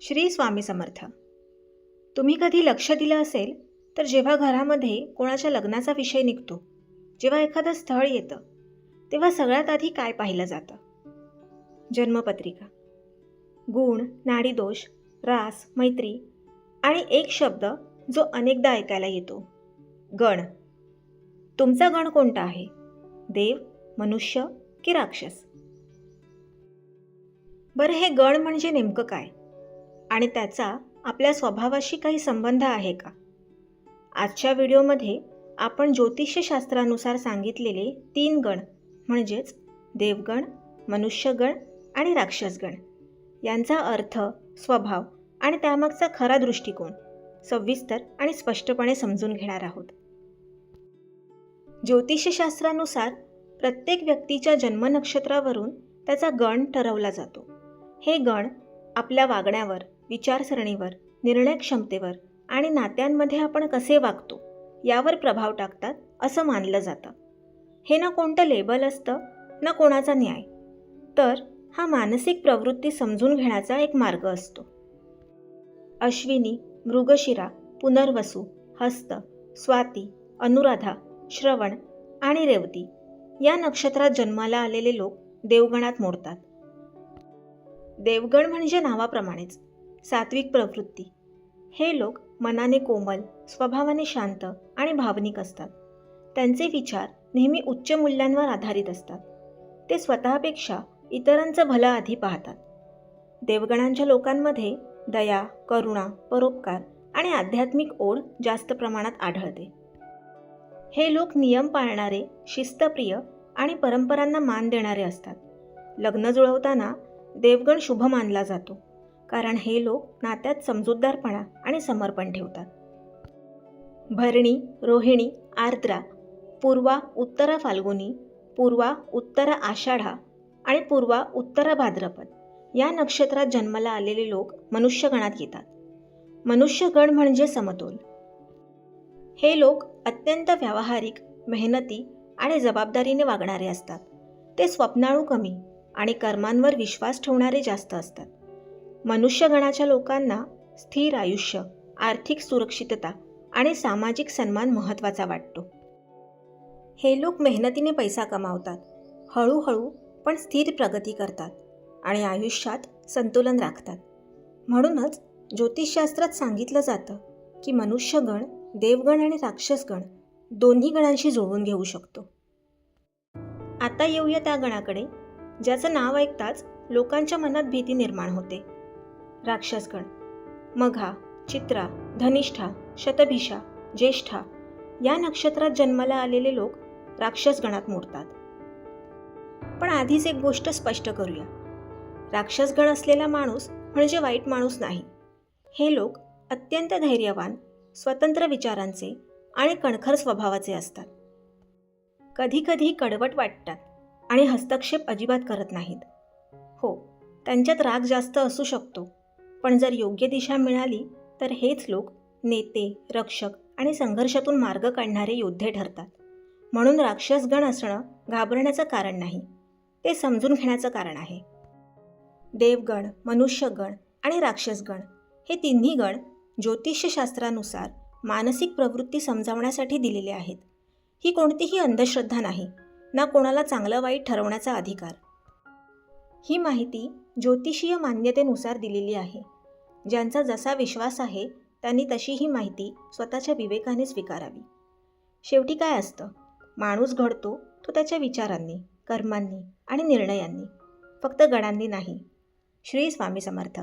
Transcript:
श्री स्वामी समर्थ. तुम्ही कधी लक्ष दिलं असेल तर जेव्हा घरामध्ये कोणाच्या लग्नाचा विषय निघतो, जेव्हा एखादं स्थळ येतं, तेव्हा सगळ्यात आधी काय पाहिलं जातं? जन्मपत्रिका. गुण, नाडीदोष, रास, मैत्री आणि एक शब्द जो अनेकदा ऐकायला येतो, गण. तुमचा गण कोणता आहे? देव, मनुष्य की राक्षस? बरं, हे गण म्हणजे नेमकं काय आणि त्याचा आपल्या स्वभावाशी काही संबंध आहे का? आजच्या व्हिडिओमध्ये आपण ज्योतिषशास्त्रानुसार सांगितलेले 3 गण म्हणजेच देवगण, मनुष्यगण आणि राक्षसगण यांचा अर्थ, स्वभाव आणि त्यामागचा खरा दृष्टिकोन सविस्तर आणि स्पष्टपणे समजून घेणार आहोत. ज्योतिषशास्त्रानुसार प्रत्येक व्यक्तीच्या जन्मनक्षत्रावरून त्याचा गण ठरवला जातो. हे गण आपल्या वागण्यावर, विचारसरणीवर, निर्णय क्षमतेवर आणि नात्यांमध्ये आपण कसे वागतो यावर प्रभाव टाकतात असं मानलं जातं. हे ना कोणतं लेबल असतं, ना कोणाचा न्याय, तर हा मानसिक प्रवृत्ती समजून घेण्याचा एक मार्ग असतो. अश्विनी, मृगशिरा, पुनर्वसू, हस्त, स्वाती, अनुराधा, श्रवण आणि रेवती या नक्षत्रात जन्माला आलेले लोक देवगणात मोडतात. देवगण म्हणजे नावाप्रमाणेच सात्विक प्रवृत्ती. हे लोक मनाने कोमल, स्वभावाने शांत आणि भावनिक असतात. त्यांचे विचार नेहमी उच्च मूल्यांवर आधारित असतात. ते स्वतःपेक्षा इतरांचं भलं आधी पाहतात. देवगणांच्या लोकांमध्ये दया, करुणा, परोपकार आणि आध्यात्मिक ओढ जास्त प्रमाणात आढळते. हे लोक नियम पाळणारे, शिस्तप्रिय आणि परंपरांना मान देणारे असतात. लग्न जुळवताना देवगण शुभ मानला जातो, कारण हे लोक नात्यात समजूतदारपणा आणि समर्पण ठेवतात. भरणी, रोहिणी, आर्द्रा, पूर्वा, उत्तरा फाल्गुनी, पूर्वा, उत्तरा आषाढा आणि पूर्वा, उत्तरा भाद्रपद या नक्षत्रात जन्माला आलेले लोक मनुष्यगणात येतात. मनुष्यगण म्हणजे समतोल. हे लोक अत्यंत व्यावहारिक, मेहनती आणि जबाबदारीने वागणारे असतात. ते स्वप्नाळू कमी आणि कर्मांवर विश्वास ठेवणारे जास्त असतात. मनुष्यगणाच्या लोकांना स्थिर आयुष्य, आर्थिक सुरक्षितता आणि सामाजिक सन्मान महत्त्वाचा वाटतो. हे लोक मेहनतीने पैसा कमावतात, हळूहळू पण स्थिर प्रगती करतात आणि आयुष्यात संतुलन राखतात. म्हणूनच ज्योतिषशास्त्रात सांगितलं जातं की मनुष्यगण देवगण आणि राक्षसगण दोन्ही गणांशी जुळवून घेऊ शकतो. आता येऊया त्या गणाकडे ज्याचं नाव ऐकताच लोकांच्या मनात भीती निर्माण होते. राक्षसगण. मघा, चित्रा, धनिष्ठा, शतभिषा, ज्येष्ठा या नक्षत्रात जन्माला आलेले लोक राक्षसगणात मोडतात. पण आधीच एक गोष्ट स्पष्ट करूया. राक्षसगण असलेला माणूस म्हणजे वाईट माणूस नाही. हे लोक अत्यंत धैर्यवान, स्वतंत्र विचारांचे आणि कणखर स्वभावाचे असतात. कधीकधी कडवट वाटतात आणि हस्तक्षेप अजिबात करत नाहीत. हो, त्यांच्यात राग जास्त असू शकतो, पण जर योग्य दिशा मिळाली तर हेच लोक नेते, रक्षक आणि संघर्षातून मार्ग काढणारे योद्धे ठरतात. म्हणून राक्षसगण असणं घाबरण्याचं कारण नाही, ते समजून घेण्याचं कारण आहे. देवगण, मनुष्यगण आणि राक्षसगण हे तिन्ही गण ज्योतिषशास्त्रानुसार मानसिक प्रवृत्ती समजावण्यासाठी दिलेले आहेत. ही कोणतीही अंधश्रद्धा नाही, ना कोणाला चांगलं वाईट ठरवण्याचा अधिकार. ही माहिती ज्योतिषीय मान्यतेनुसार दिलेली आहे. ज्यांचा जसा विश्वास आहे त्यांनी तशी ही माहिती स्वतःच्या विवेकाने स्वीकारावी. शेवटी काय असतं, माणूस घडतो तो त्याच्या विचारांनी, कर्मांनी आणि निर्णयांनी, फक्त गणांनी नाही. श्री स्वामी समर्थ.